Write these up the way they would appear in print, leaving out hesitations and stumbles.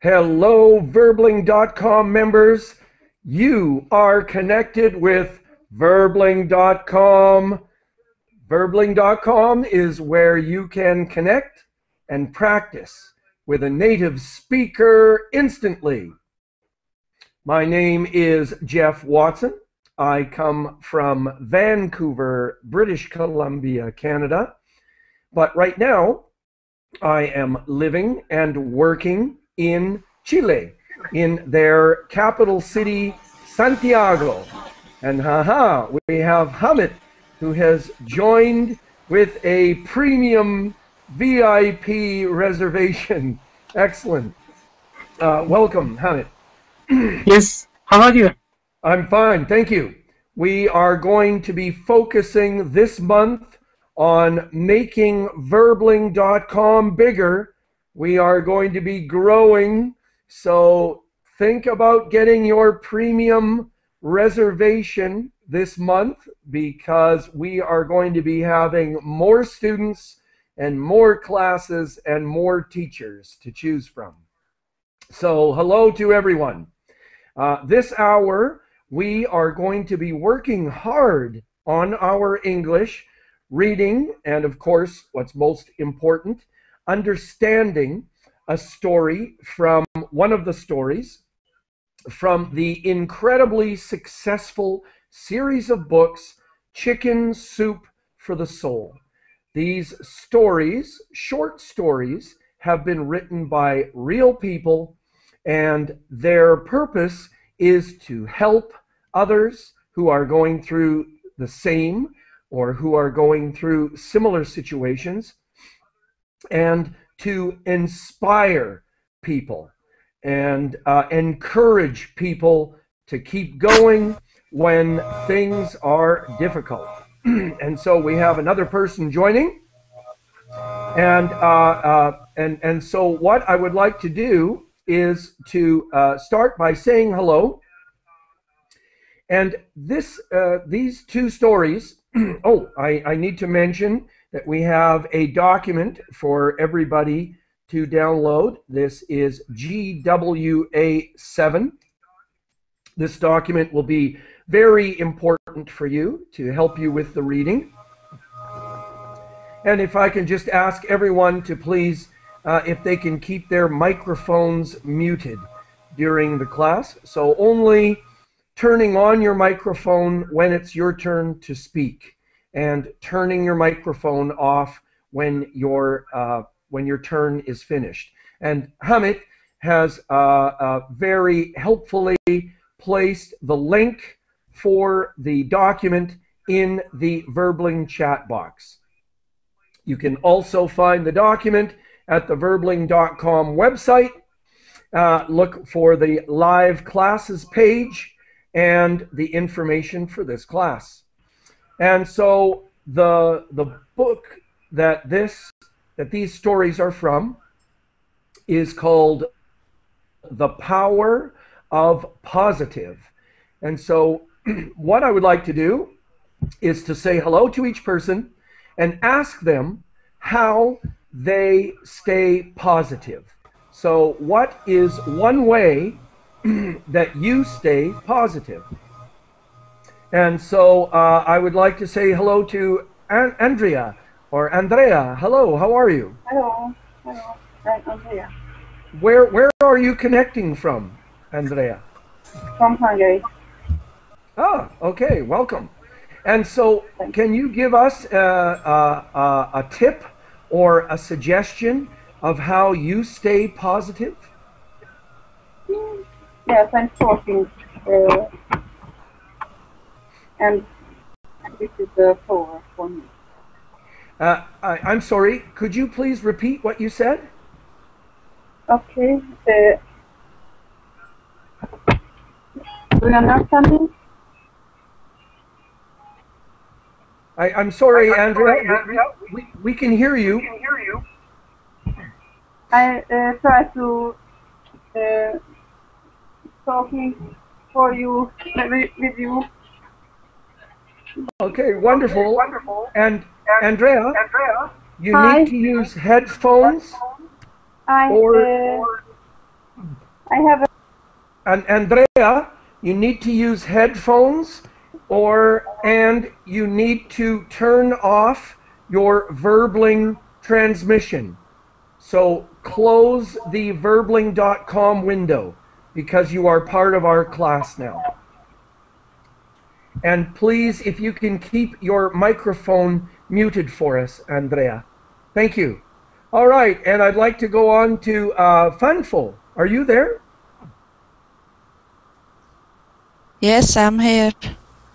Hello, Verbling.com members. You are connected with Verbling.com. Verbling.com is where you can connect and practice with a native speaker instantly. My name is Geoff Watson. I come from Vancouver, British Columbia, Canada. But right now, I am living and working in Chile, in their capital city, Santiago. And we have Hamid, who has joined with a premium VIP reservation. Excellent. Welcome, Hamid. Yes, how are you? I'm fine, thank you. We are going to be focusing this month on making Verbling.com bigger. We are going to be growing, so think about getting your premium reservation this month, because we are going to be having more students and more classes and more teachers to choose from. So hello to everyone. This hour, we are going to be working hard on our English, reading, and of course, what's most important, understanding a story from one of the stories from the incredibly successful series of books, Chicken Soup for the Soul. These stories, short stories, have been written by real people, and their purpose is to help others who are going through the same or who are going through similar situations, and to inspire people and encourage people to keep going when things are difficult. And so we have another person joining, and so what I would like to do is to start by saying hello. And these two stories, I need to mention that we have a document for everybody to download. This is GWA7. This document will be very important for you to help you with the reading. And if I can just ask everyone to please, if they can keep their microphones muted during the class. So only turning on your microphone when it's your turn to speak, and turning your microphone off when your turn is finished. And Hamid has very helpfully placed the link for the document in the Verbling chat box. You can also find the document at the Verbling.com website. Look for the live classes page and the information for this class. And so the book that these stories are from is called The Power of Positive. And so what I would like to do is to say hello to each person and ask them how they stay positive. So what is one way that you stay positive? And so I would like to say hello to Andrea or Andrea. Hello, how are you? Hello, I'm Andrea. Where are you connecting from, Andrea? From Hungary. Ah, okay, welcome. And so can you give us a tip or a suggestion of how you stay positive? Yes, I'm talking, and this is the power for me. I'm sorry, could you please repeat what you said? Okay. Do you understand me? I'm sorry, Andrea. We can hear you. I try to talking for you with you. Okay, wonderful. And Andrea, you Hi. need to use headphones I or I have and Andrea, you need to use headphones and you need to turn off your Verbling transmission. So close the verbling.com window because you are part of our class now. And please, if you can keep your microphone muted for us, Andrea. Thank you. All right, and I'd like to go on to Fanfo. Are you there? Yes, I'm here.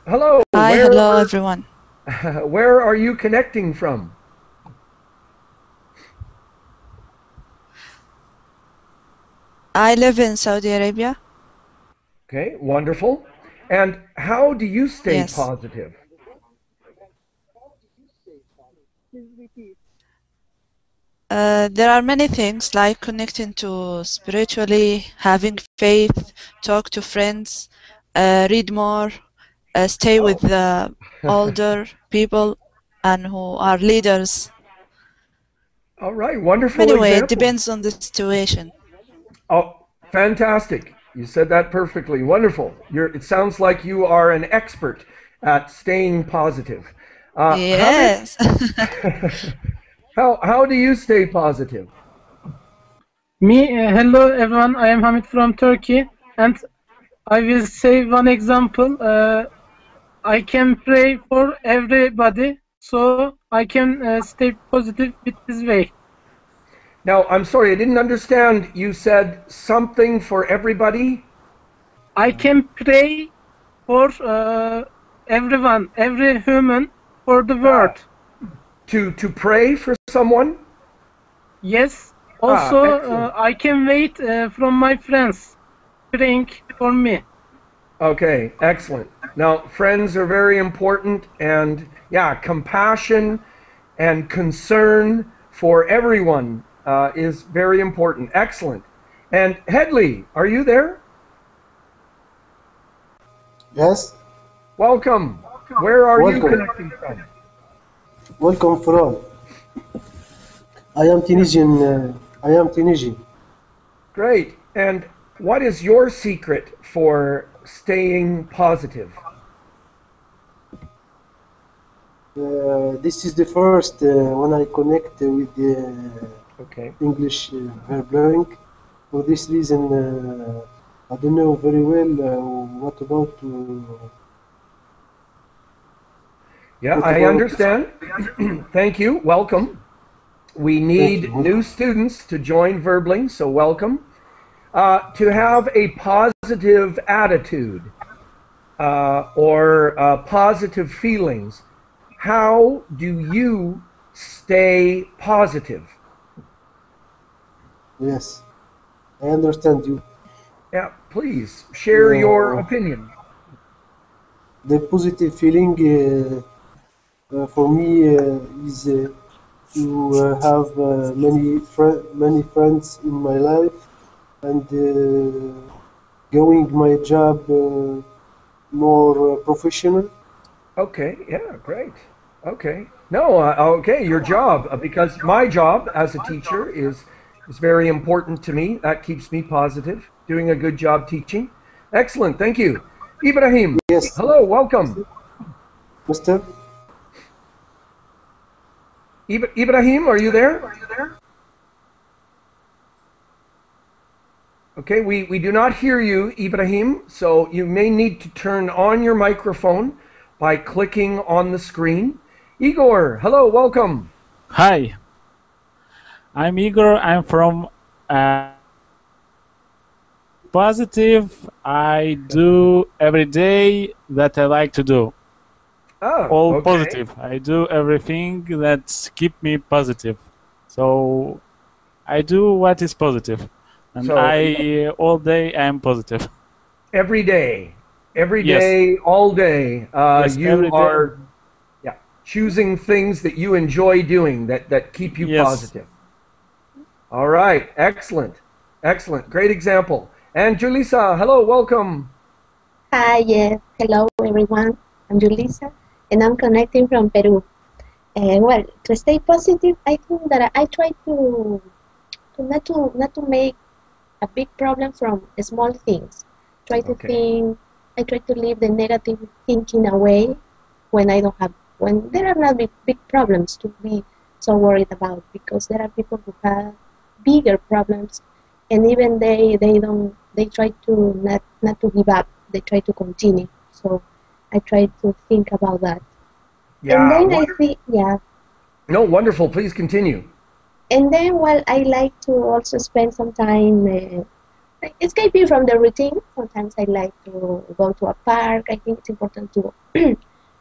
Hello. Hi, hello everyone. Where are you connecting from? I live in Saudi Arabia. Okay, wonderful. And how do you stay Yes. positive? There are many things like connecting to spiritually, having faith, talk to friends, read more, stay with older people and who are leaders. All right, wonderful Anyway, it example. depends on the situation. Oh, fantastic. You said that perfectly. Wonderful. It sounds like you are an expert at staying positive. Yes. How do you stay positive? Hello everyone, I am Hamid from Turkey, and I will say one example. I can pray for everybody, so I can stay positive with this way. Now, I'm sorry, I didn't understand. You said something for everybody? I can pray for everyone, every human, for the world. To pray for someone? Yes. Also, excellent. I can wait from my friends praying for me. Okay, excellent. Now, friends are very important, and yeah, compassion and concern for everyone is very important. Excellent. And Headley, are you there? Yes. Welcome. Where are you connecting from? Welcome from. I am Tunisian. Great. And what is your secret for staying positive? This is the first when I connect with the English verb learning. For this reason, I don't know very well what about. Yeah, I understand. Thank you. Welcome. We need new students to join Verbling, so welcome. To have a positive attitude or positive feelings, how do you stay positive? Yes, I understand you. Yeah, please share your opinion. The positive feeling for me is to have many friends in my life and going my job more professional. Okay, yeah, great. Okay. No, okay, your job, because my job as a teacher is very important to me. That keeps me positive, doing a good job teaching. Excellent, thank you. Ibrahim, yes. Hello, welcome. Mister? Ibrahim, are you there? Okay, we do not hear you, Ibrahim, so you may need to turn on your microphone by clicking on the screen. Igor, hello, welcome. Hi, I'm Igor. I'm from positive. I do every day that I like to do. All okay. positive. I do everything that keep me positive. So I do what is positive, and all day I am positive. Every day, Yes. all day. Yes, you every day. are choosing things that you enjoy doing that keep you positive. All right, excellent, great example. And Julissa, hello, welcome. Hi, yes, hello everyone. I'm Julissa. and I'm connecting from Peru. Well, to stay positive, I think that I try to not to make a big problem from small things. Try to think. I try to leave the negative thinking away when there are not big problems to be so worried about, because there are people who have bigger problems, and even they try to not to give up. They try to continue. So I try to think about that. Yeah. And then I think, yeah. No, wonderful. Please continue. And then, well, I like to also spend some time escaping from the routine. Sometimes I like to go to a park. I think it's important to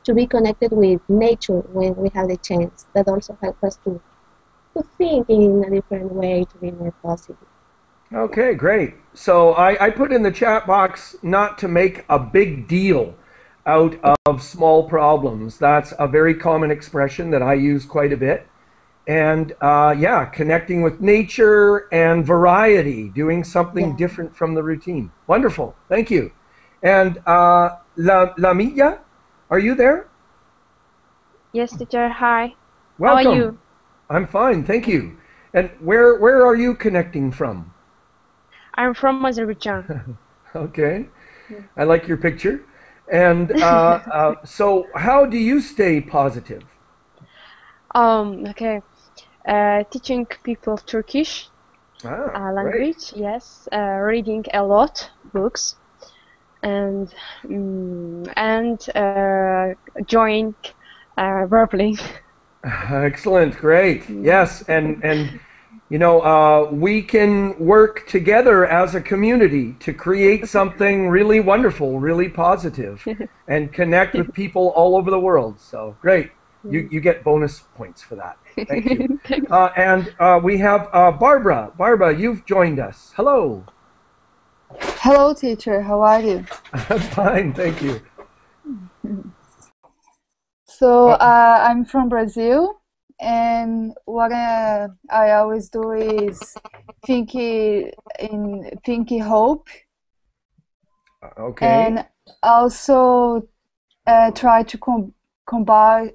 to be connected with nature when we have the chance. That also helps us to think in a different way, to be more positive. Okay, great. So I put in the chat box not to make a big deal out of small problems. That's a very common expression that I use quite a bit. And yeah, connecting with nature and variety, doing something different from the routine. Wonderful. Thank you. And Lamilla, are you there? Yes, teacher. Hi. Welcome. How are you? I'm fine, thank you. And where are you connecting from? I'm from Azerbaijan. Okay, I like your picture. And so how do you stay positive? Okay. Teaching people Turkish language. Great. Yes. Reading a lot books, and joining verbally. Excellent, great. Yes, and you know, we can work together as a community to create something really wonderful, really positive, and connect with people all over the world. So great. You get bonus points for that. Thank you. And we have Barbara. Barbara, you've joined us. Hello. Hello, teacher. How are you? Fine, thank you. So I'm from Brazil, and what I always do is think hope. Okay. And also try to combat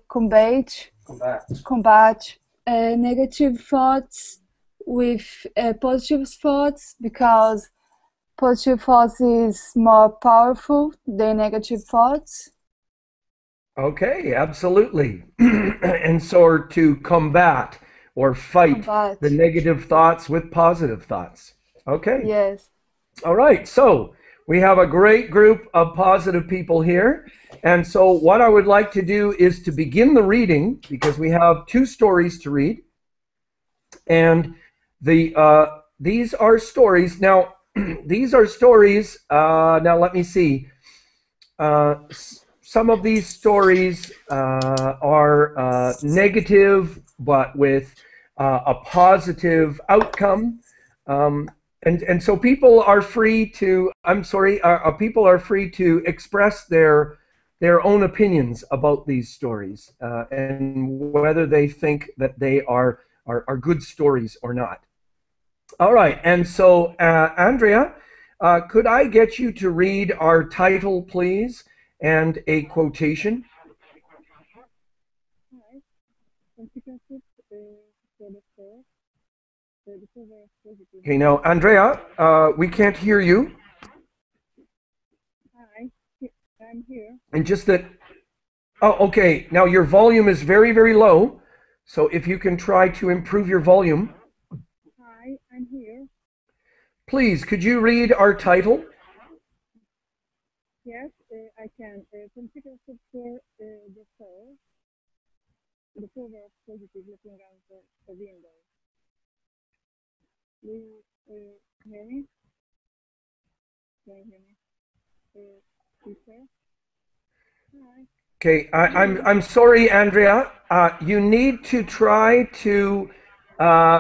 negative thoughts with positive thoughts, because positive thoughts is more powerful than negative thoughts. Okay, absolutely. And so to combat or fight the negative thoughts with positive thoughts. Okay. Yes. All right. So we have a great group of positive people here. And so what I would like to do is to begin the reading, because we have 2 stories to read. And these are stories. Now, these are stories. Now, let me see. Some of these stories are negative, but with a positive outcome. And so people are free to, people are free to express their own opinions about these stories and whether they think that they are good stories or not. All right, and so Andrea, could I get you to read our title, please, and a quotation? Okay, now, Andrea, we can't hear you. Hi, I'm here. And just that, oh, okay, now your volume is very, very low, so if you can try to improve your volume. Hi, I'm here. Please, could you read our title? Yes, I can. Political for the soul. The power of positive looking out the window. Do you hear me? Can you hear me? Teacher? Hi. Okay, I'm sorry, Andrea. You need to try to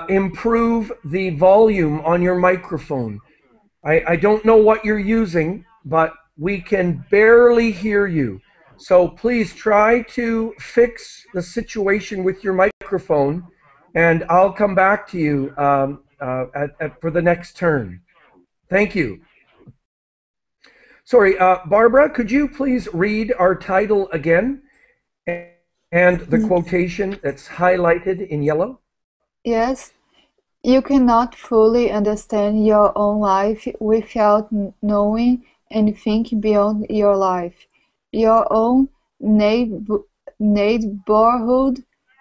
improve the volume on your microphone. I don't know what you're using, but we can barely hear you. So please try to fix the situation with your microphone, and I'll come back to you for the next turn. Thank you. Sorry, Barbara, could you please read our title again? And the quotation that's highlighted in yellow? Yes. You cannot fully understand your own life without knowing and thinking beyond your life, your own neighborhood,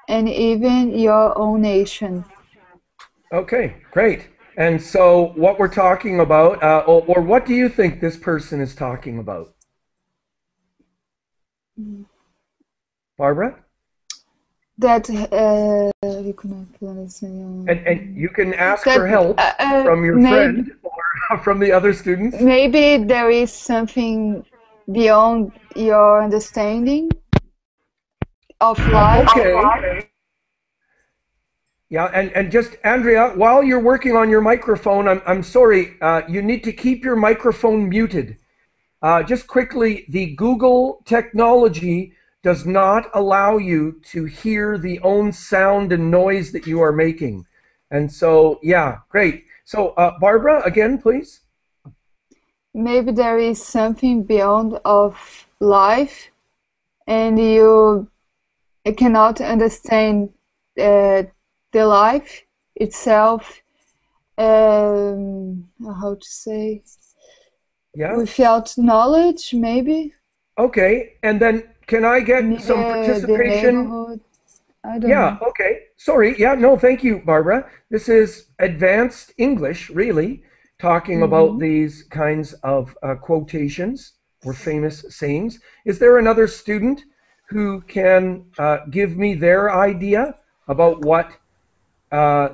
and even your own nation. Okay, great. And so what we're talking about, or what do you think this person is talking about? Barbara? That and you can ask for help from your friend or from the other students. Maybe there is something beyond your understanding of life. Okay. Yeah, and just Andrea, while you're working on your microphone, I'm sorry, you need to keep your microphone muted. Just quickly, the Google technology does not allow you to hear the own sound and noise that you are making. And so, yeah, great. So, Barbara, again, please. Maybe there is something beyond of life, and you cannot understand the life itself, how to say, without knowledge, maybe. Okay, and then can I get some participation? I don't know. Okay. Sorry. Yeah, no, thank you, Barbara. This is advanced English, really, talking about these kinds of quotations or famous sayings. Is there another student who can give me their idea about what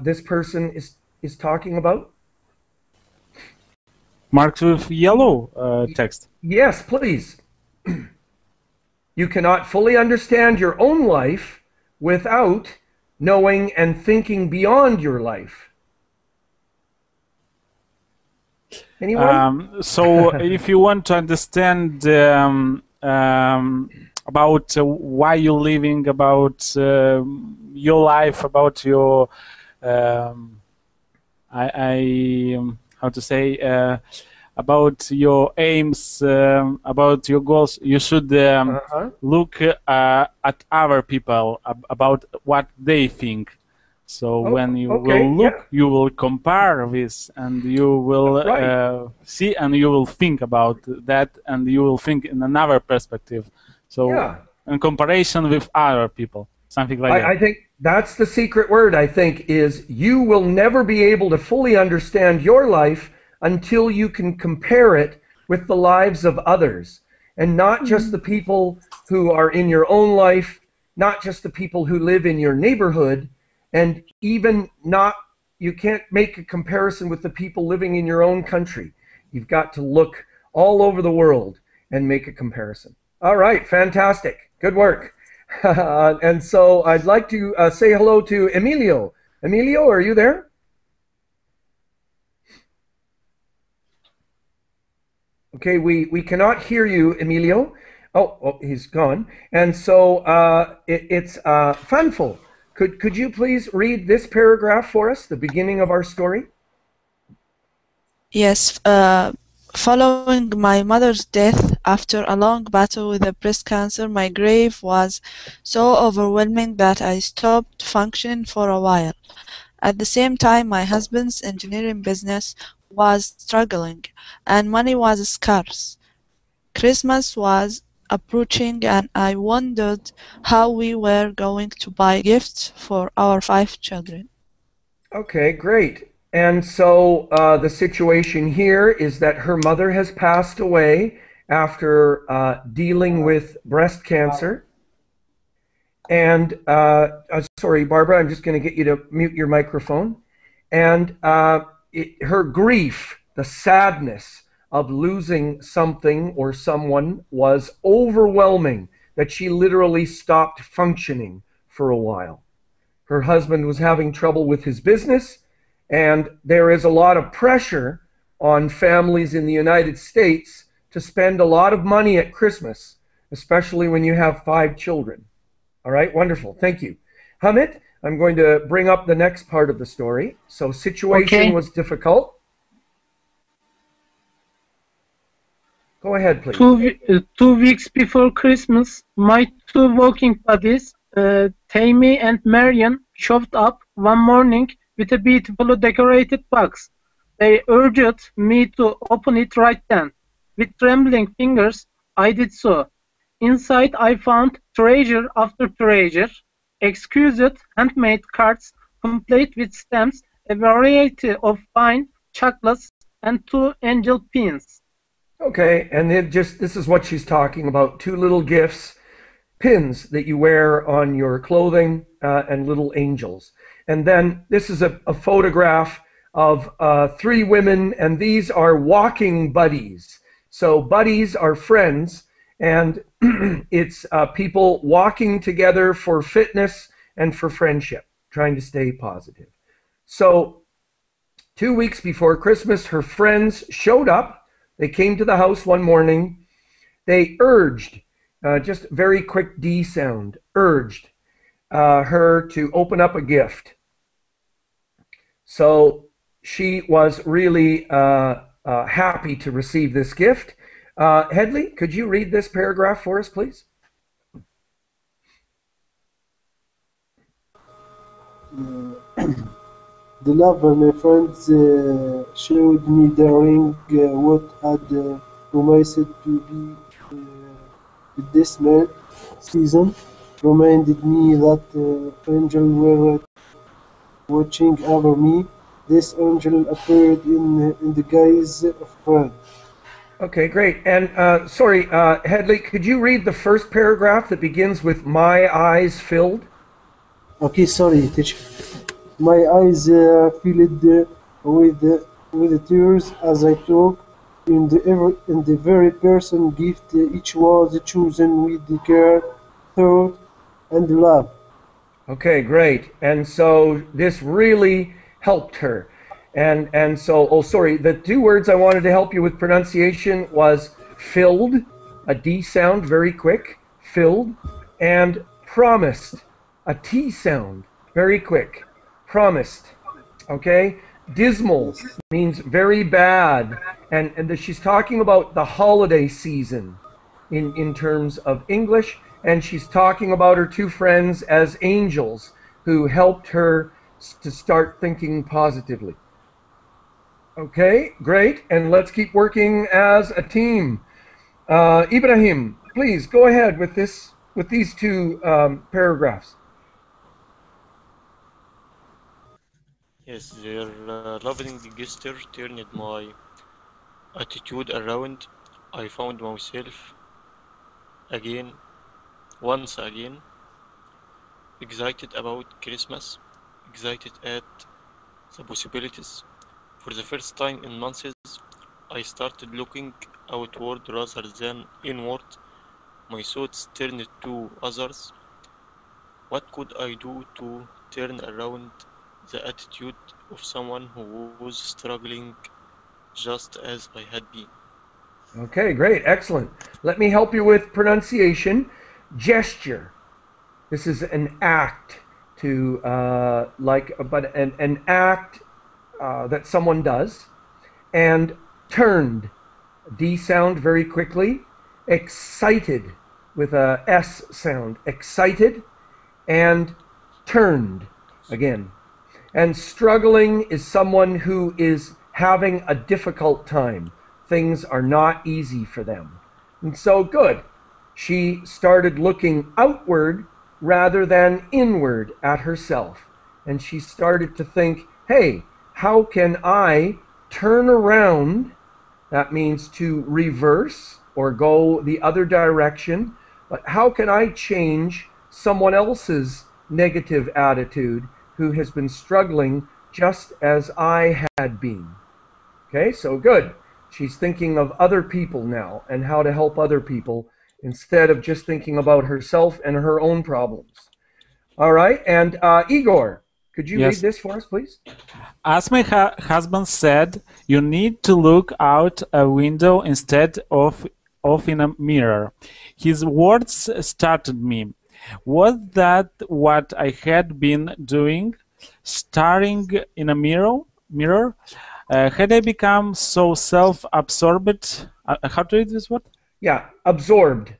this person is talking about? Marked with yellow text. Yes, please. You cannot fully understand your own life without knowing and thinking beyond your life. Anyone? So if you want to understand about why you're living, about your life, about your how to say, about your aims, about your goals, you should look at other people, about what they think. So when you will look, you will compare this, and you will see, and you will think about that, and you will think in another perspective. So in comparison with other people, something like that. I think that's the secret word, I think, is you will never be able to fully understand your life until you can compare it with the lives of others, and not just the people who are in your own life, not just the people who live in your neighborhood, and even not, you can't make a comparison with the people living in your own country. You've got to look all over the world and make a comparison. All right, fantastic. Good work. And so I'd like to say hello to Emilio. Emilio, are you there? Okay, we cannot hear you, Emilio. Oh, he's gone. And so it's Fanful. Could you please read this paragraph for us, the beginning of our story? Yes. Following my mother's death after a long battle with the breast cancer, my grief was so overwhelming that I stopped functioning for a while. At the same time, my husband's engineering business was struggling, and money was scarce. Christmas was approaching, and I wondered how we were going to buy gifts for our 5 children. Okay, great. And so the situation here is that her mother has passed away after dealing with breast cancer. And sorry, Barbara, I'm just going to get you to mute your microphone. And her grief, the sadness of losing something or someone was overwhelming, that she literally stopped functioning for a while. Her husband was having trouble with his business, and there is a lot of pressure on families in the United States to spend a lot of money at Christmas, especially when you have 5 children. All right, wonderful. Thank you. Hamid, I'm going to bring up the next part of the story. So situation was difficult. Go ahead, please. 2 weeks before Christmas, my two walking buddies, Tammy and Marian, showed up one morning with a beautifully decorated box. They urged me to open it right then. With trembling fingers, I did so. Inside I found treasure after treasure, exquisite handmade cards complete with stamps, a variety of fine chocolates, and 2 angel pins. Okay, and this is what she's talking about. 2 little gifts, pins that you wear on your clothing, and little angels. And then this is a photograph of 3 women, and these are walking buddies. So buddies are friends, and it's people walking together for fitness and for friendship, trying to stay positive. So 2 weeks before Christmas, her friends showed up. They came to the house one morning. They urged, just very quick D sound, urged her to open up a gift. So she was really happy to receive this gift. Hedley, could you read this paragraph for us, please? The lover my friends showed me during what had promised to be this season reminded me that angels were watching over me. This angel appeared in the guise of friend. Okay, great. And sorry, Hedley, could you read the first paragraph that begins with "My eyes filled"? Okay, sorry, teacher. My eyes filled with tears as I took in the very person gift. Each was chosen with the care, thought, and love. Okay, great. And so this really helped her. And so, oh, sorry, the 2 words I wanted to help you with pronunciation was filled, a D sound, very quick, filled, and promised, a T sound, very quick, promised. Okay? Dismal means very bad. And she's talking about the holiday season in terms of English. And she's talking about her 2 friends as angels who helped her to start thinking positively. Okay, great. And let's keep working as a team. Ibrahim, please go ahead with these 2 paragraphs. Yes, their loving gesture turned my attitude around. I found myself once again, excited about Christmas, excited at the possibilities. For the first time in months, I started looking outward rather than inward. My thoughts turned to others. What could I do to turn around the attitude of someone who was struggling just as I had been? Okay, great, excellent. Let me help you with pronunciation. Gesture. This is an act to an act that someone does. And turned, D sound very quickly. Excited with a S sound, excited, and turned again. And struggling is someone who is having a difficult time. Things are not easy for them. And so good. She started looking outward rather than inward at herself. And she started to think, hey, how can I turn around? That means to reverse or go the other direction. But how can I change someone else's negative attitude who has been struggling just as I had been? Okay, so good. She's thinking of other people now and how to help other people instead of just thinking about herself and her own problems. All right, and Igor, could you read this for us, please? As my husband said, you need to look out a window instead of in a mirror. His words startled me. Was that what I had been doing? Staring in a mirror? Had I become so self-absorbed How to read this word? Yeah, absorbed.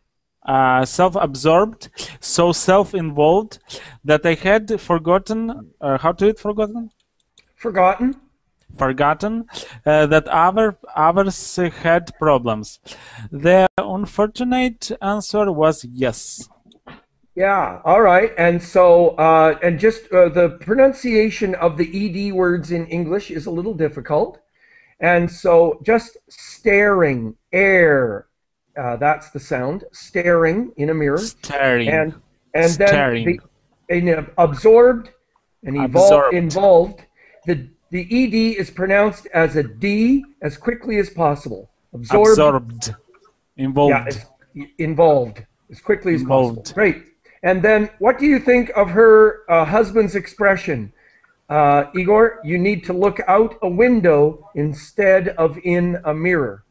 Self-absorbed, so self-involved that I had forgotten. How to read forgotten? Forgotten. Forgotten that others had problems. The unfortunate answer was yes. Yeah, all right. And so, and just the pronunciation of the ED words in English is a little difficult. And so just staring, air, that's the sound, staring in a mirror. Staring. And staring. then absorbed and involved. The ED is pronounced as a D as quickly as possible. Absorbed. Involved. Yeah, involved as quickly as possible. Great. And then what do you think of her husband's expression? Igor, you need to look out a window instead of in a mirror.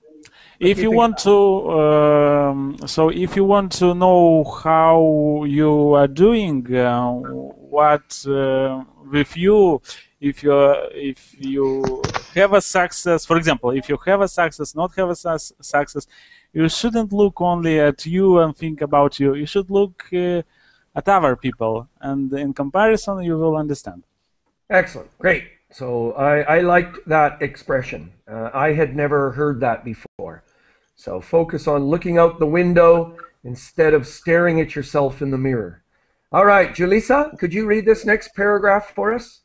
If you want to, so if you want to know how you are doing, what with you, if you have a success, for example, if you have a success, not have a success, you shouldn't look only at you and think about you. You should look at other people, and in comparison, you will understand. Excellent, great. So I liked that expression. I had never heard that before. So focus on looking out the window instead of staring at yourself in the mirror. All right, Julissa, could you read this next paragraph for us?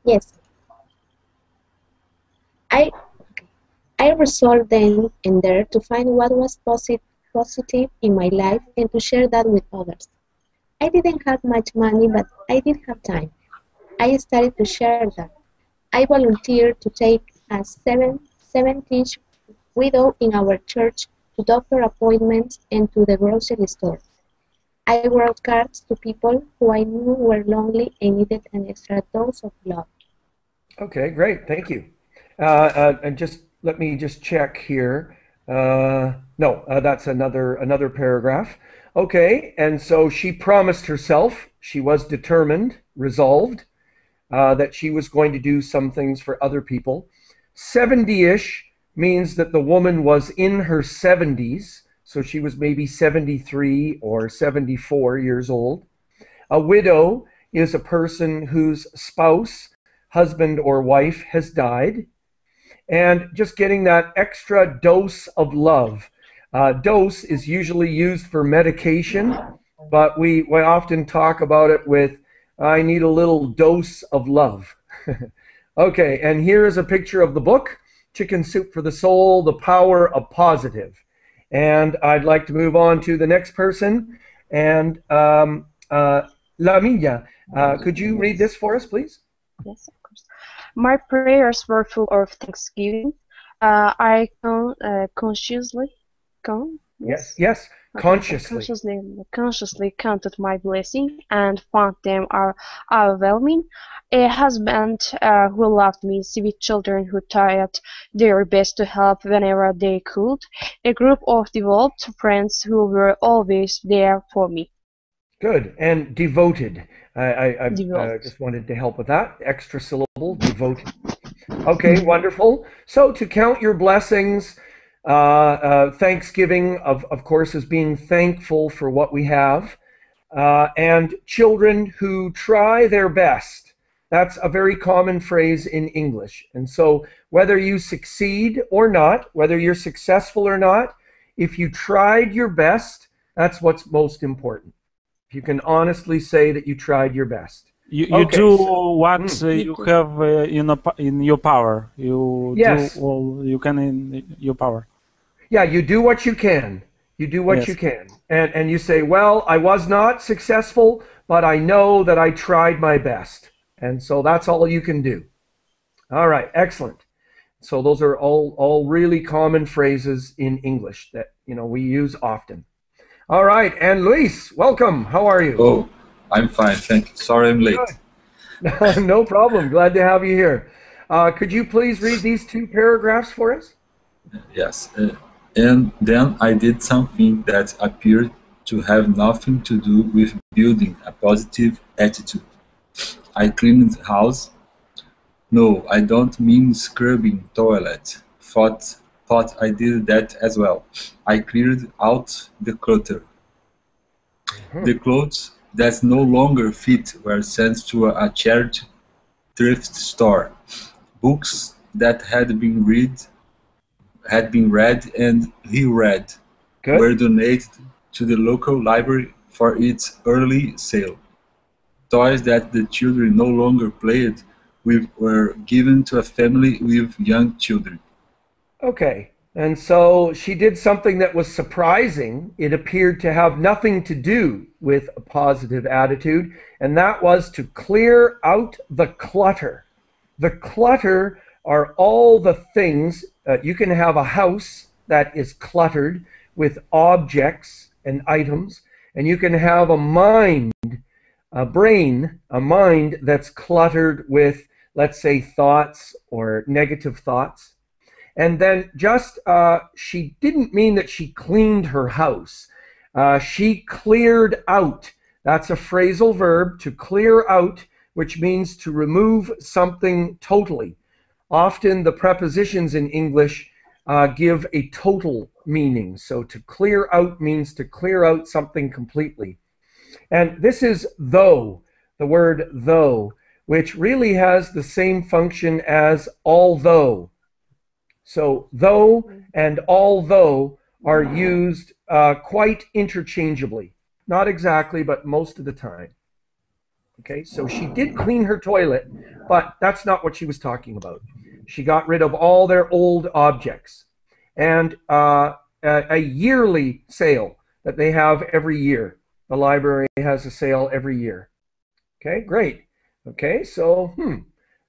Yes. I resolved then and there to find what was positive in my life and to share that with others. I didn't have much money, but I did have time. I started to share that. I volunteered to take a 70-ish widow in our church to doctor appointments and to the grocery store. I wrote cards to people who I knew were lonely and needed an extra dose of love. Okay, great, thank you. And just let me just check here. No, that's another paragraph. Okay, and so she promised herself, she was determined, resolved, that she was going to do some things for other people. 70-ish means that the woman was in her 70s, so she was maybe 73 or 74 years old. A widow is a person whose spouse, husband or wife has died, and just getting that extra dose of love. Dose is usually used for medication, but we often talk about it with, I need a little dose of love. Okay, and here is a picture of the book, Chicken Soup for the Soul, The Power of Positive. And I'd like to move on to the next person. And Lamia, could you read this for us, please? Yes, of course. My prayers were full of thanksgiving. I consciously counted my blessing and found them overwhelming. A husband who loved me, sweet children who tried their best to help whenever they could, a group of devout friends who were always there for me. Good, and devoted. I just wanted to help with that. Extra syllable, devoted. Okay, wonderful. So to count your blessings, Thanksgiving, of course, is being thankful for what we have. And children who try their best. That's a very common phrase in English. And so whether you succeed or not, whether you're successful or not, if you tried your best, that's what's most important. If you can honestly say that you tried your best. You do what you have in your power. You do all you can in your power. Yeah, you do what you can. You do what you can. And you say, well, I was not successful, but I know that I tried my best. And so that's all you can do. All right, excellent. So those are all really common phrases in English that we use often. All right, and Luis, welcome. How are you? Oh, I'm fine, thank you. Sorry I'm late. No problem. Glad to have you here. Could you please read these two paragraphs for us? Yes. And then I did something that appeared to have nothing to do with building a positive attitude. I cleaned the house. No, I don't mean scrubbing toilet. Thought thought I did that as well. I cleared out the clutter. The clothes that no longer fit were sent to a charity thrift store. Books that had been read and reread were donated to the local library for its early sale. Toys that the children no longer played with were given to a family with young children. Okay, and so she did something that was surprising. It appeared to have nothing to do with a positive attitude, and that was to clear out the clutter. The clutter are all the things. You can have a house that is cluttered with objects and items, and you can have a mind, a brain, a mind that's cluttered with, let's say, thoughts or negative thoughts. And then she didn't mean that she cleaned her house. She cleared out. That's a phrasal verb, to clear out, which means to remove something totally. Often the prepositions in English give a total meaning. So to clear out means to clear out something completely. And this is though, the word though, which really has the same function as although. So though and although are used quite interchangeably. Not exactly, but most of the time. Okay, so she did clean her toilet, but that's not what she was talking about. She got rid of all their old objects. And a yearly sale that they have every year. The library has a sale every year. Okay, great. Okay, so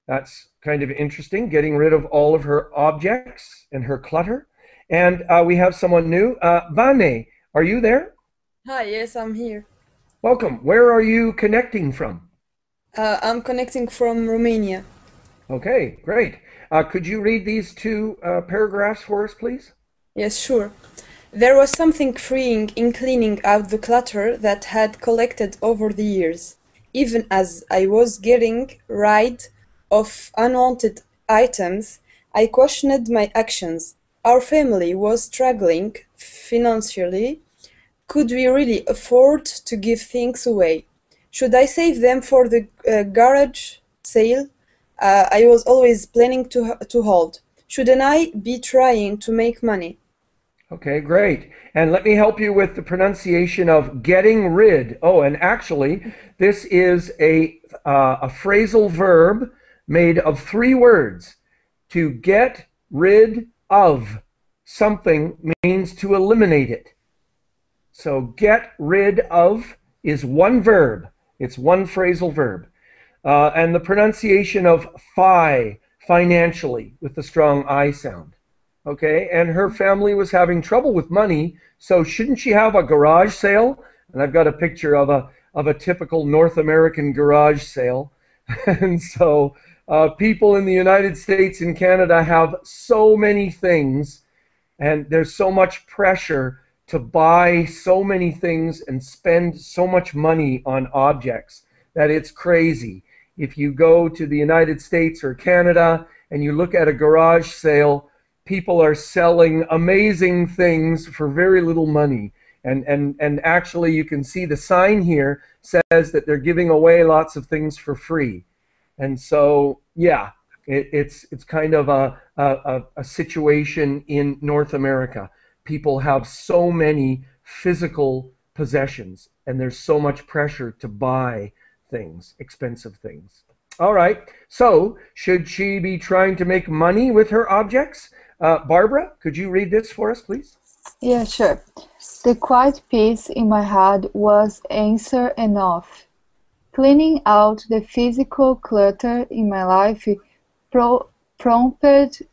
that's kind of interesting, getting rid of all of her objects and her clutter. And we have someone new. Vane, are you there? Hi, yes, I'm here. Welcome. Where are you connecting from? I'm connecting from Romania. Okay, great. Could you read these two paragraphs for us, please? Yes, sure. There was something freeing in cleaning out the clutter that had collected over the years. Even as I was getting rid of unwanted items, I questioned my actions. Our family was struggling financially. Could we really afford to give things away? Should I save them for the garage sale I was always planning to hold? Shouldn't I be trying to make money? Okay, great. And let me help you with the pronunciation of getting rid. Oh, and actually, this is a phrasal verb made of 3 words. To get rid of something means to eliminate it. So get rid of is 1 verb. It's 1 phrasal verb. And the pronunciation of financially, with the strong I sound. Okay, and her family was having trouble with money, so shouldn't she have a garage sale? And I've got a picture of a typical North American garage sale. And so people in the United States and Canada have so many things, and there's so much pressure to buy so many things and spend so much money on objects that it's crazy. If you go to the United States or Canada and you look at a garage sale, people are selling amazing things for very little money. And actually you can see the sign here says that they're giving away lots of things for free. And so, yeah, it's kind of a situation in North America. People have so many physical possessions, and there's so much pressure to buy things, expensive things. All right, so should she be trying to make money with her objects? Barbara, could you read this for us, please? Yeah, sure. The quiet peace in my head was answer enough. Cleaning out the physical clutter in my life prompted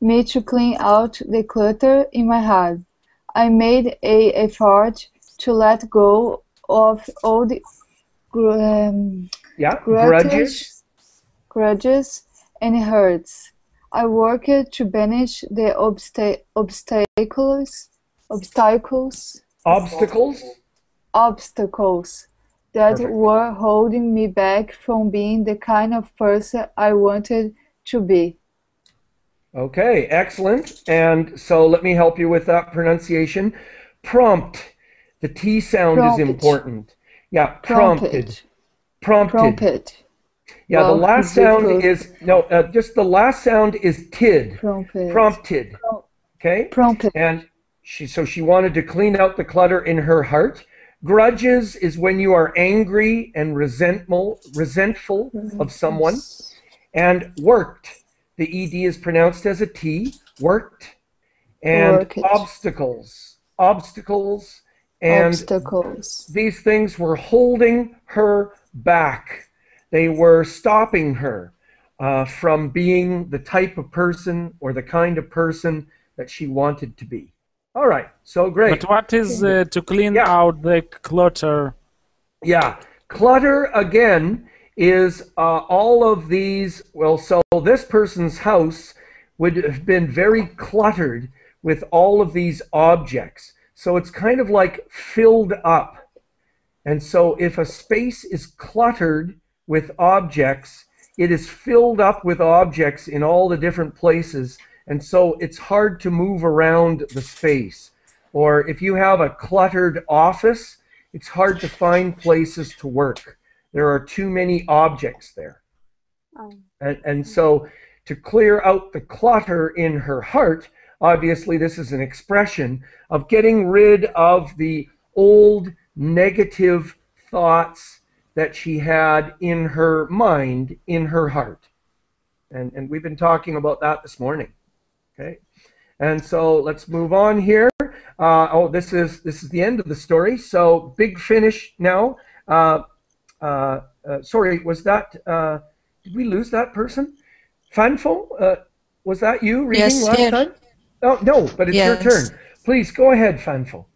me to clean out the clutter in my head. I made an effort to let go of all the grudges and hurts. I worked to banish the obstacles that Perfect. were holding me back from being the kind of person I wanted to be. Okay, excellent. And so let me help you with that pronunciation. Prompt. The T sound is important. Yeah, prompted. Prompted. Prompted. Yeah, the Wow, last sound difficult. is, no, just the last sound is tid. Prompted. Prompted. Okay? Prompted. And so she wanted to clean out the clutter in her heart. Grudges is when you are angry and resentful of someone. And worked. The ED is pronounced as a T. Worked. And Worked. obstacles. Obstacles. And Obstacles. these things were holding her back. They were stopping her from being the type of person or the kind of person that she wanted to be. All right, so great. But what is to clean out the clutter? Yeah, clutter again is all of these. Well, so this person's house would have been very cluttered with all of these objects. So it's kind of like filled up. And so if a space is cluttered with objects, it is filled up with objects in all the different places. And so it's hard to move around the space. Or if you have a cluttered office, it's hard to find places to work. There are too many objects there. And so to clear out the clutter in her heart, obviously this is an expression of getting rid of the old negative thoughts that she had in her mind, in her heart. And we've been talking about that this morning. Okay, and so let's move on here. This is the end of the story. So big finish now. Sorry, was that? Did we lose that person? Fanfo, was that you reading last time? Oh no, but it's your turn. Please go ahead, Fanfo.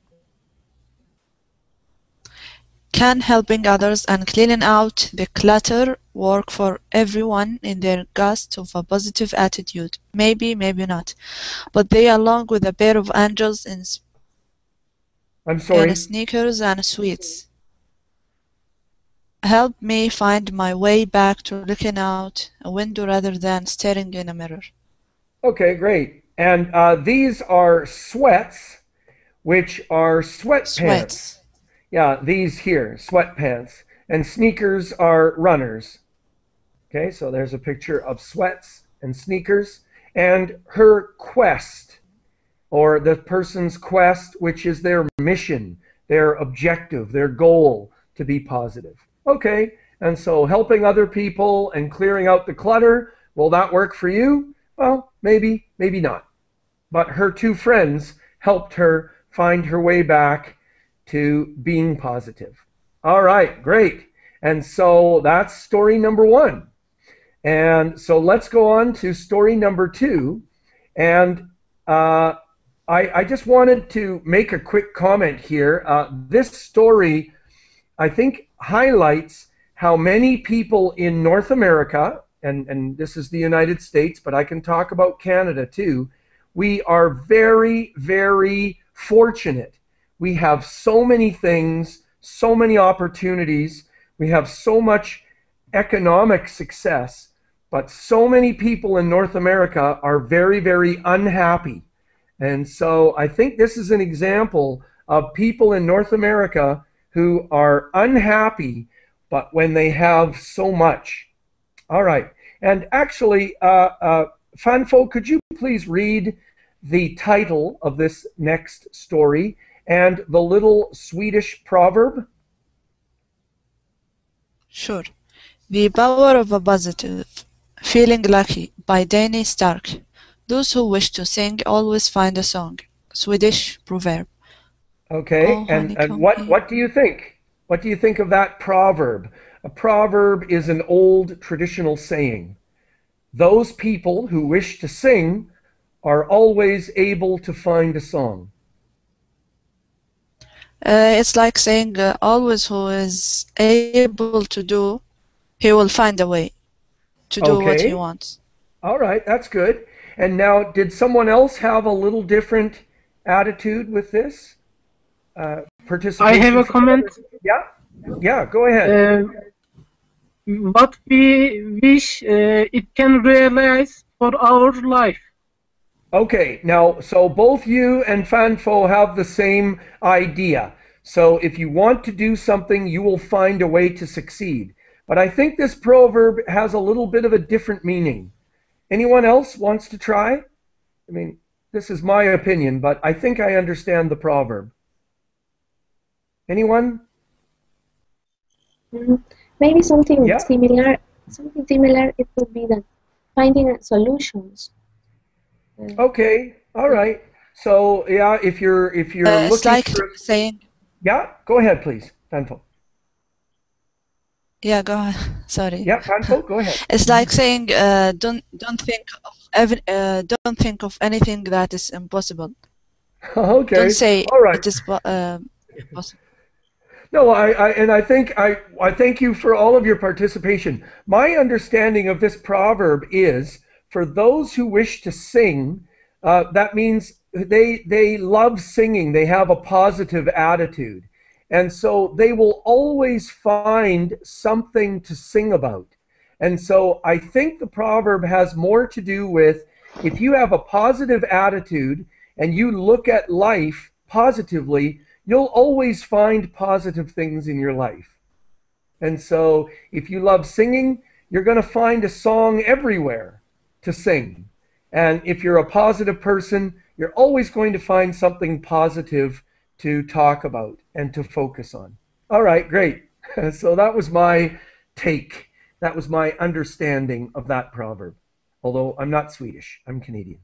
Can helping others and cleaning out the clutter work for everyone in their gust of a positive attitude? Maybe, maybe not. But they, along with a pair of angels in sneakers and sweets, help me find my way back to looking out a window rather than staring in a mirror. Okay, great. And these are sweats, which are sweatpants. Yeah, these here, sweatpants. And sneakers are runners. Okay, so there's a picture of sweats and sneakers. And her quest, or the person's quest, which is their mission, their objective, their goal to be positive. Okay, and so helping other people and clearing out the clutter, will that work for you? Well, maybe, maybe not. But her two friends helped her find her way back to being positive. All right, great. And so that's story number 1. And so let's go on to story number 2. And I just wanted to make a quick comment here. This story, I think, highlights how many people in North America, and this is the United States, but I can talk about Canada too, we are very, very fortunate. We have so many things, so many opportunities. We have so much economic success, but so many people in North America are very, very unhappy. And so I think this is an example of people in North America who are unhappy, but when they have so much. All right. And actually, Fanfo, could you please read the title of this next story and the little Swedish proverb? Sure. The Power of a Positive. Feeling Lucky by Danny Stark. Those who wish to sing always find a song. Swedish Prevert. Okay, and what do you think? What do you think of that proverb? A proverb is an old traditional saying. Those people who wish to sing are always able to find a song. It's like saying always who is able to do, he will find a way to do what he wants. All right, that's good. And now, did someone else have a little different attitude with this? I have a comment. Yeah? Yeah, go ahead. What we wish it can realize for our life. Okay, now, so both you and Fanfo have the same idea. So if you want to do something, you will find a way to succeed. But I think this proverb has a little bit of a different meaning. Anyone else wants to try? I mean, this is my opinion, but I think I understand the proverb. Anyone? Maybe something Yeah. similar. Something similar. It would be that finding solutions. Okay. All right. So yeah, if you're It's looking like for saying, yeah, go ahead, please, Fanfo. yeah, go ahead. Sorry. Yeah, Fanfo, go ahead. It's like saying, don't think of anything that is impossible. Okay. Don't say All right. it is impossible. No, I think I thank you for all of your participation. My understanding of this proverb is for those who wish to sing, that means they love singing. They have a positive attitude. And so they will always find something to sing about. And so I think the proverb has more to do with if you have a positive attitude and you look at life positively, you'll always find positive things in your life. And so if you love singing, you're going to find a song everywhere to sing. And if you're a positive person, you're always going to find something positive to talk about and to focus on. All right, great. So that was my take. That was my understanding of that proverb. Although I'm not Swedish, I'm Canadian.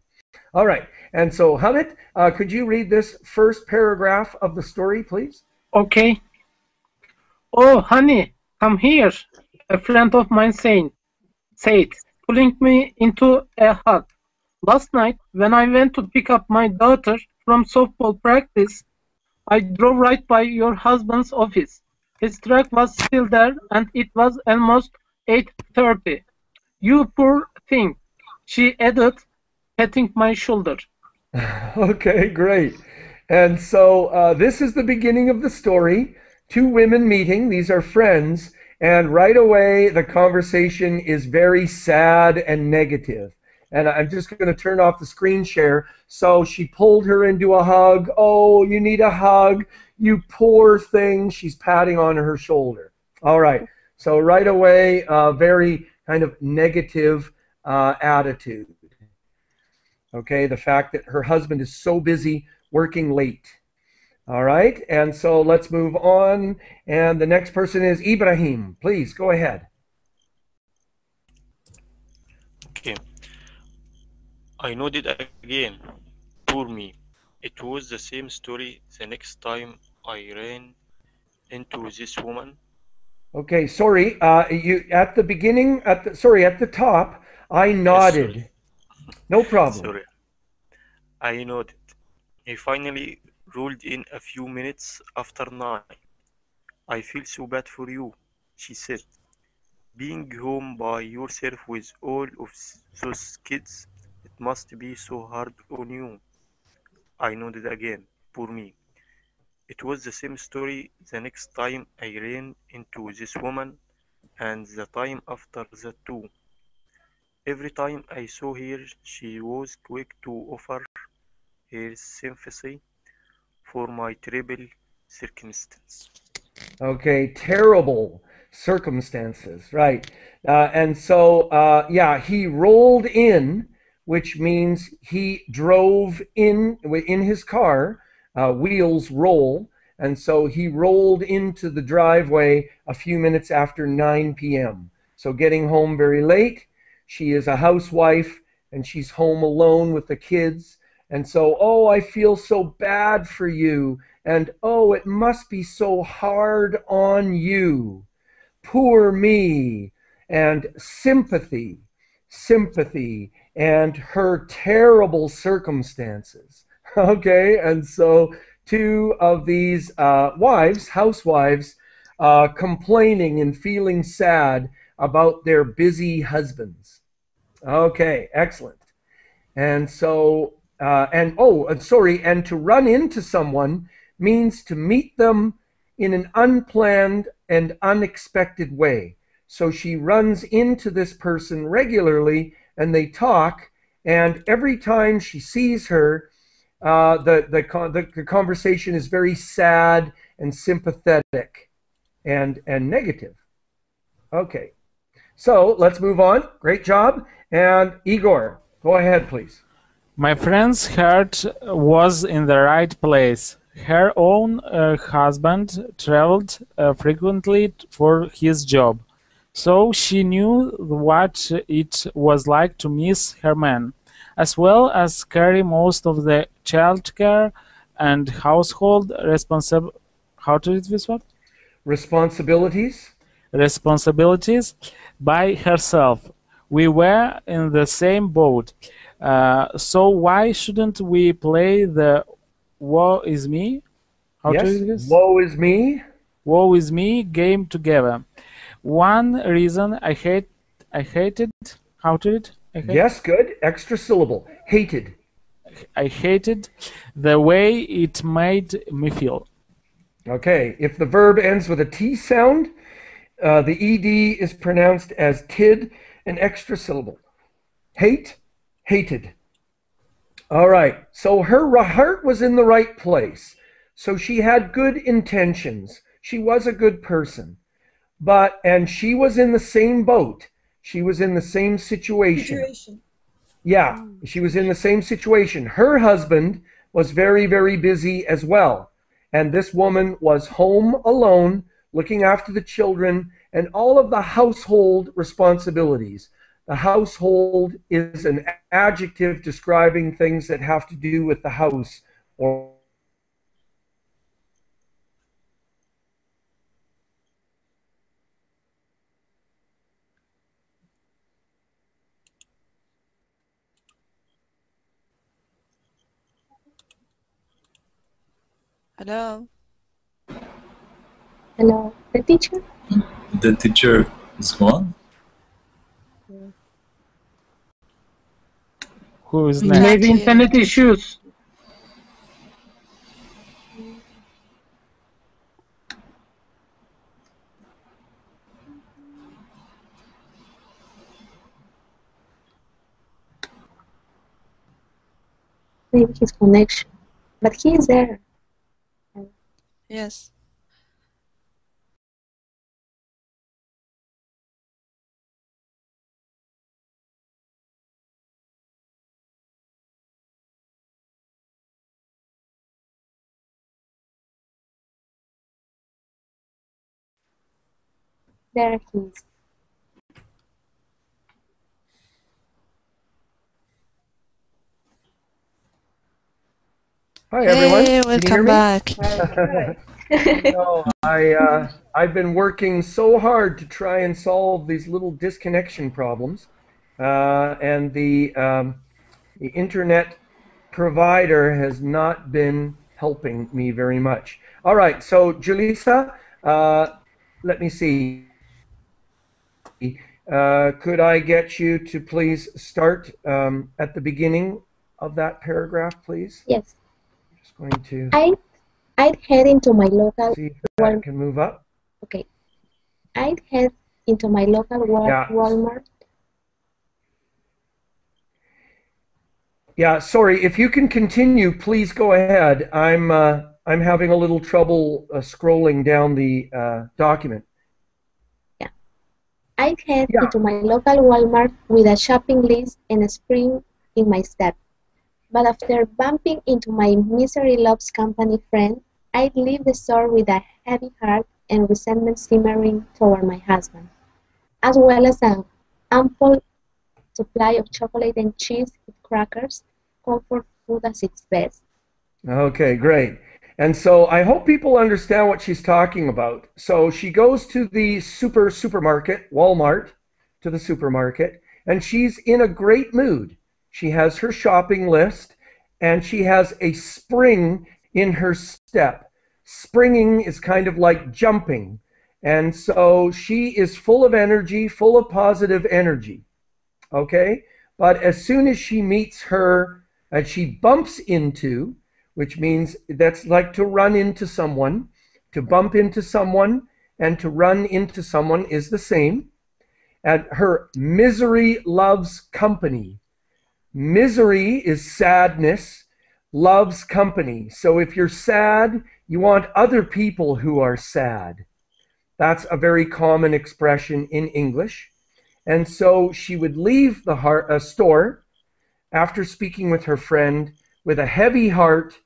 All right, and so Hamid, could you read this first paragraph of the story, please? Okay. Oh, honey, come here, a friend of mine said, pulling me into a hug. Last night, when I went to pick up my daughter from softball practice, I drove right by your husband's office. His truck was still there, and it was almost 8:30. You poor thing, she added, patting my shoulder. Okay, great. And so this is the beginning of the story. Two women meeting. These are friends. And right away, the conversation is very sad and negative. And I'm just going to turn off the screen share. So she pulled her into a hug. Oh, you need a hug. You poor thing. She's patting on her shoulder. All right. So right away, very kind of negative attitude. Okay, the fact that her husband is so busy working late. All right, and so let's move on. And the next person is Ibrahim. Please go ahead. Okay. I nodded again. Poor me. It was the same story the next time I ran into this woman. Okay, sorry. You at the beginning, at the top, I nodded. Yes, no problem. Sorry. I nodded. He finally rolled in a few minutes after 9. I feel so bad for you, she said. Being home by yourself with all of those kids, it must be so hard on you. I nodded again. Poor me. It was the same story the next time I ran into this woman, and the time after that too. Every time I saw her, she was quick to offer her sympathy for my terrible circumstance. Okay, terrible circumstances, right? And so, yeah, he rolled in, which means he drove in his car, wheels roll, and so he rolled into the driveway a few minutes after 9 p.m. So getting home very late. She is a housewife, and she's home alone with the kids. And so, oh, I feel so bad for you. And oh, it must be so hard on you. Poor me. And sympathy, and her terrible circumstances. Okay, and so two of these housewives, complaining and feeling sad about their busy husbands. Okay, excellent. And so, and to run into someone means to meet them in an unplanned and unexpected way. So she runs into this person regularly and they talk, and every time she sees her, the conversation is very sad and sympathetic and negative. Okay, so let's move on. Great job. And Igor, go ahead, please. My friend's heart was in the right place. Her own husband traveled frequently for his job, so she knew what it was like to miss her man, as well as carry most of the childcare and household responsibilities by herself. We were in the same boat, so why shouldn't we play the woe is me? Woe is me. Woe is me game together. One reason I hated. How to read? Yes, good. Extra syllable. Hated. I hated the way it made me feel. Okay, if the verb ends with a T sound, the ED is pronounced as tid, an extra syllable. Hate, hated. All right, so her heart was in the right place. So she had good intentions. She was a good person. And she was in the same boat. She was in the same situation. Yeah, she was in the same situation. Her husband was very, very busy as well. And this woman was home alone, looking after the children and all of the household responsibilities. The household is an adjective describing things that have to do with the house or Hello. Hello, the teacher? The teacher is gone? Who is next? Maybe internet issues. Maybe his connection. But he is there. Yes. There he is. Hi everyone. Hey, Can you hear welcome me? back. No, I've been working so hard to try and solve these little disconnection problems, and the internet provider has not been helping me very much. All right, so Julissa, let me see. Could I get you to please start at the beginning of that paragraph, please? Yes. Just going to. I'd head into my local. See if that can move up. Okay. I'd head into my local Walmart. Yeah, sorry. If you can continue, please go ahead. I'm having a little trouble scrolling down the document. Yeah. I'd head into my local Walmart with a shopping list and a spring in my step. But after bumping into my misery loves company friend, I'd leave the store with a heavy heart and resentment simmering toward my husband, as well as an ample supply of chocolate and cheese with crackers, comfort food as its best. Okay, great. And so I hope people understand what she's talking about. So she goes to the supermarket, Walmart, to the supermarket, and she's in a great mood. She has her shopping list, and she has a spring in her step. Springing is kind of like jumping. And so she is full of energy, full of positive energy. Okay? But as soon as she meets her, and she bumps into, which means that's like to run into someone, to bump into someone, and to run into someone is the same. And her misery loves company. Misery is sadness, loves company. So if you're sad, you want other people who are sad. That's a very common expression in English. And so she would leave the store after speaking with her friend with a heavy heart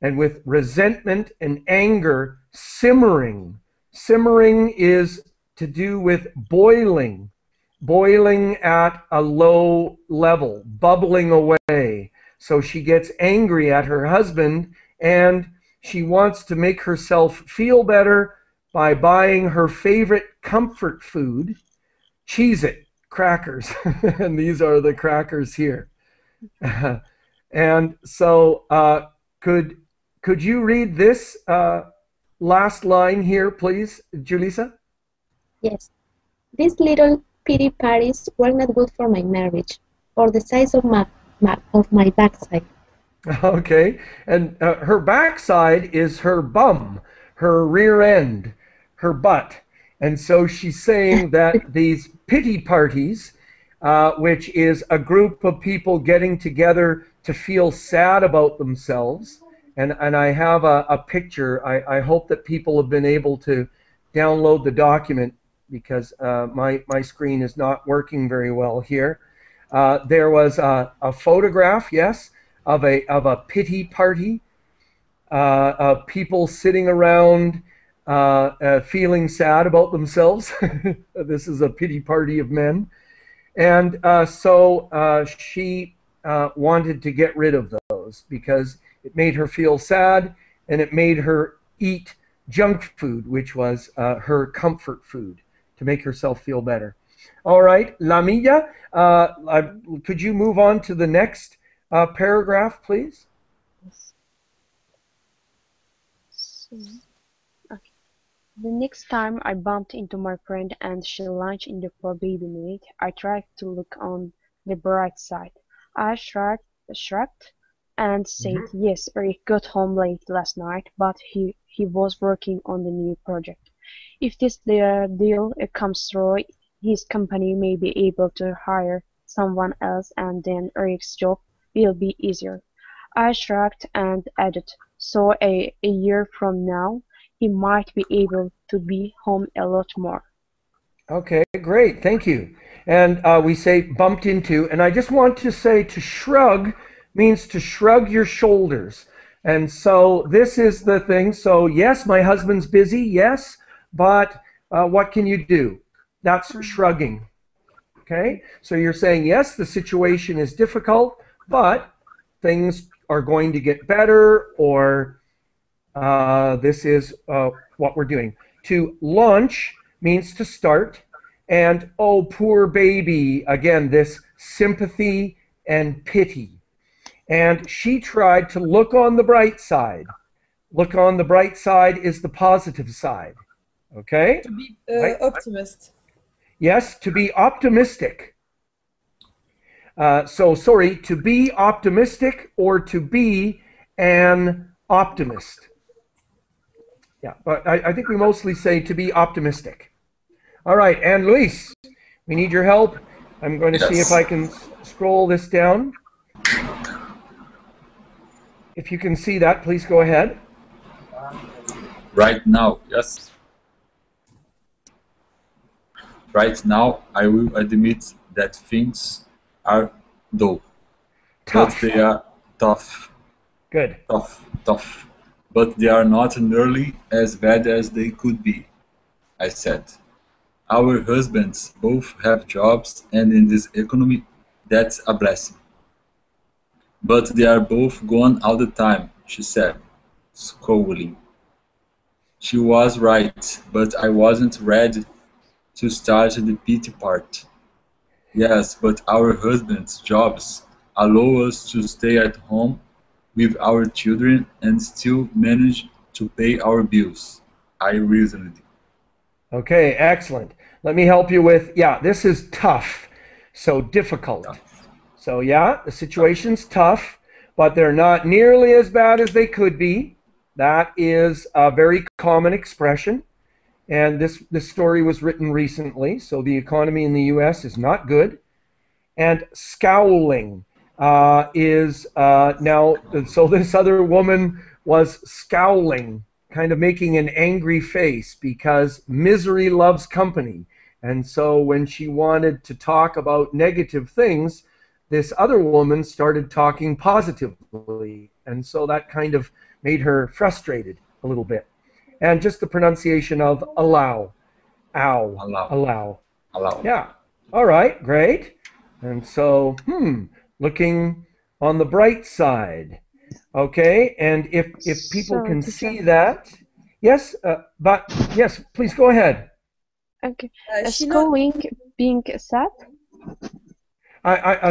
and with resentment and anger simmering. Simmering is to do with boiling, boiling at a low level, bubbling away. So she gets angry at her husband, and she wants to make herself feel better by buying her favorite comfort food, Cheez-It crackers. And these are the crackers here. And so could you read this last line here, please, Julissa? Yes. These little pity parties were not good for my marriage, or the size of my backside. Okay, and her backside is her bum, her rear end, her butt. And so she's saying that these pity parties, which is a group of people getting together to feel sad about themselves, and I have a picture. I hope that people have been able to download the document, because my screen is not working very well here. There was a photograph, yes, of a pity party, of people sitting around feeling sad about themselves. This is a pity party of men. And so she wanted to get rid of those because it made her feel sad, and it made her eat junk food, which was her comfort food, to make herself feel better. All right, Lamilla, could you move on to the next paragraph, please? Okay. The next time I bumped into my friend and she lunched in the for baby meat, I tried to look on the bright side. I shrugged and said, yes, Eric got home late last night, but he was working on the new project. If this deal comes through, his company may be able to hire someone else, and then Eric's job will be easier. I shrugged and added, so a year from now, he might be able to be home a lot more. Okay, great, thank you. And we say bumped into, and I just want to say to shrug means to shrug your shoulders. And so this is the thing. So yes, my husband's busy, yes, but what can you do? That's shrugging. Okay, so you're saying, yes, the situation is difficult, but things are going to get better, or this is what we're doing. To launch means to start, and oh, poor baby, again, this sympathy and pity. And she tried to look on the bright side. Look on the bright side is the positive side. Okay? To be right? optimist. Yes, to be optimistic. Sorry, to be optimistic or to be an optimist. Yeah, but I think we mostly say to be optimistic. All right, and Luis, we need your help. I'm going to see if I can scroll this down. If you can see that, please go ahead. Right now, yes. Right now, I will admit that things are dull. Tough. But they are tough. Good. Tough. But they are not nearly as bad as they could be, I said. Our husbands both have jobs, and in this economy, that's a blessing. But they are both gone all the time, she said, scowling. She was right, but I wasn't ready to start the pity part. Yes, but our husbands' jobs allow us to stay at home with our children and still manage to pay our bills, I reasoned. Okay, excellent. Let me help you with, this is tough, so difficult. So the situation's tough, but they're not nearly as bad as they could be. That is a very common expression. And this story was written recently, so the economy in the U.S. is not good. And scowling is now, so this other woman was scowling, kind of making an angry face because misery loves company. And so when she wanted to talk about negative things, this other woman started talking positively. And so that kind of made her frustrated a little bit. And just the pronunciation of allow, ow, allow. Yeah. All right, great. And so, looking on the bright side. Okay, and if people can see that, yes, but yes, please go ahead. Okay. Scowling, being sad?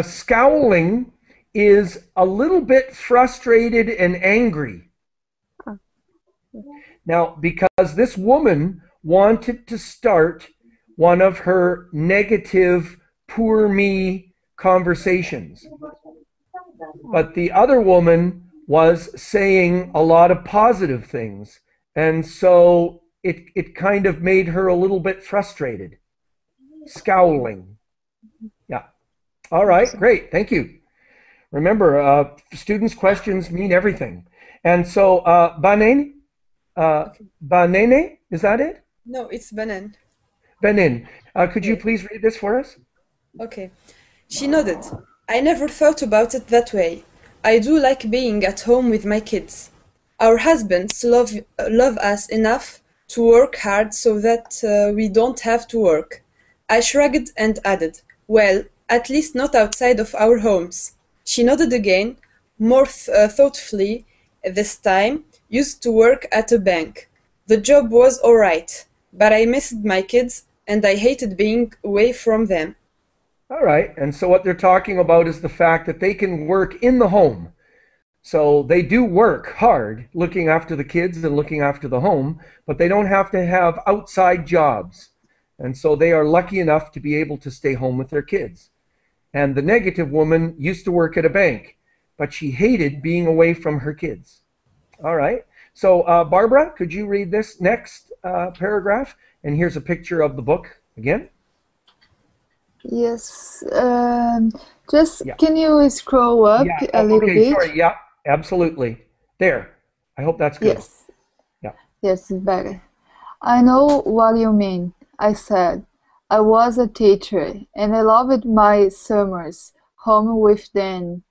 Scowling is a little bit frustrated and angry. Now, because this woman wanted to start one of her negative, poor me conversations. But the other woman was saying a lot of positive things. And so it kind of made her a little bit frustrated. Scowling. Yeah. All right, great. Thank you. Remember, students' questions mean everything. And so, Banene, is that it? No, it's Banan. Benin, could you please read this for us? Okay. She nodded. I never thought about it that way. I do like being at home with my kids. Our husbands love us enough to work hard so that we don't have to work. I shrugged and added, well, at least not outside of our homes. She nodded again, more thoughtfully this time, used to work at a bank. The job was all right, but I missed my kids and I hated being away from them. All right, and so what they're talking about is the fact that they can work in the home. So they do work hard looking after the kids and looking after the home, but they don't have to have outside jobs. And so they are lucky enough to be able to stay home with their kids. And the negative woman used to work at a bank, but she hated being away from her kids. All right, so Barbara, could you read this next paragraph? And here's a picture of the book again. Yes, can you scroll up a little bit? Sorry, yeah, absolutely. There, I hope that's good. Yes. Yeah. Yes, better. I know what you mean, I said. I was a teacher, and I loved my summers home with them.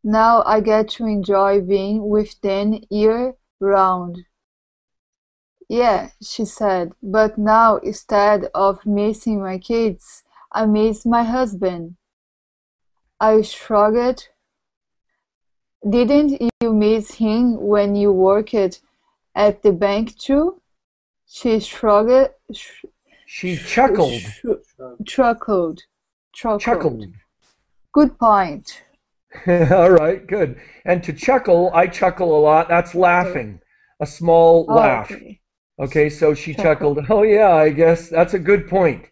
Now I get to enjoy being with them year-round. Yeah, she said, but now instead of missing my kids, I miss my husband. I shrugged. Didn't you miss him when you worked at the bank too? She shrugged. She chuckled. Chuckled. Good point. All right, good. And to chuckle, I chuckle a lot. That's laughing, a small laugh. Okay, so she chuckled. Oh yeah, I guess that's a good point.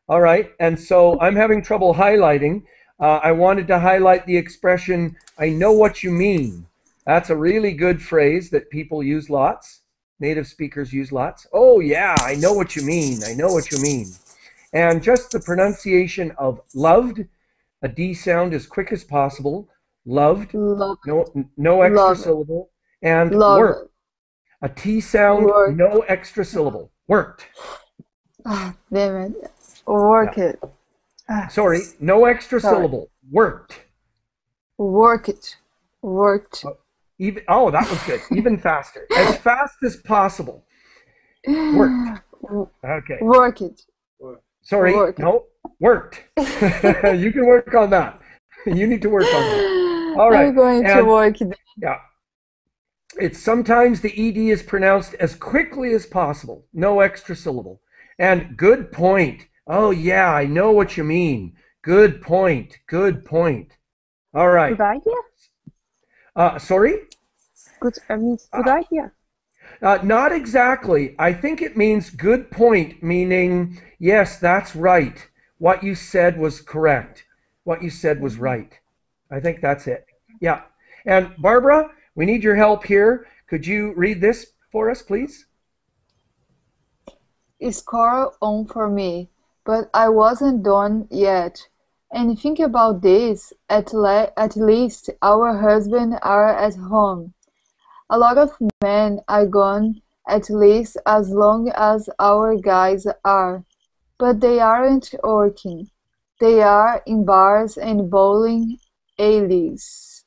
All right, and so I'm having trouble highlighting. I wanted to highlight the expression, I know what you mean. That's a really good phrase that people use lots. Native speakers use lots. Oh yeah, I know what you mean. I know what you mean. And just the pronunciation of loved, a D sound as quick as possible. Loved, no extra syllable. And worked, a T sound, no extra syllable. Worked. Ah, damn it. Work it. Sorry, no extra syllable. Worked. Work it. Worked. Oh, that was good. Even faster. As fast as possible. Worked. Okay. Work it. Sorry, no, worked. You can work on that. You need to work on that. All right. I'm going to work it. Yeah. It's sometimes the ED is pronounced as quickly as possible. No extra syllable. And good point. Oh, yeah, I know what you mean. Good point. Good point. All right. Good idea? Sorry? Good idea. Not exactly. I think it means good point, meaning, yes, that's right. What you said was correct. What you said was right. I think that's it. Yeah. And Barbara, we need your help here. Could you read this for us, please? score on for me, but I wasn't done yet. And think about this, at least our husbands are at home. A lot of men are gone at least as long as our guys are, but they aren't working. They are in bars and bowling alleys.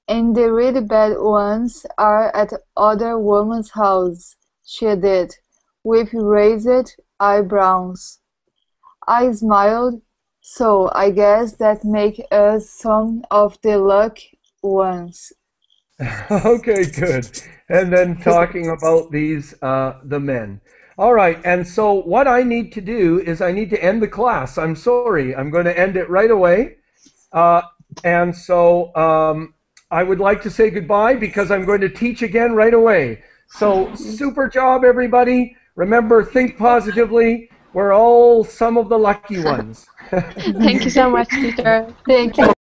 And the really bad ones are at other women's houses, she added, with raised eyebrows. I smiled. So I guess that makes us some of the lucky ones. Okay, good. And then talking about these, the men. All right, and so what I need to do is I need to end the class. I'm sorry, I'm going to end it right away. And so I would like to say goodbye because I'm going to teach again right away. So super job, everybody. Remember, think positively. We're all some of the lucky ones. Thank you so much, teacher. Thank you.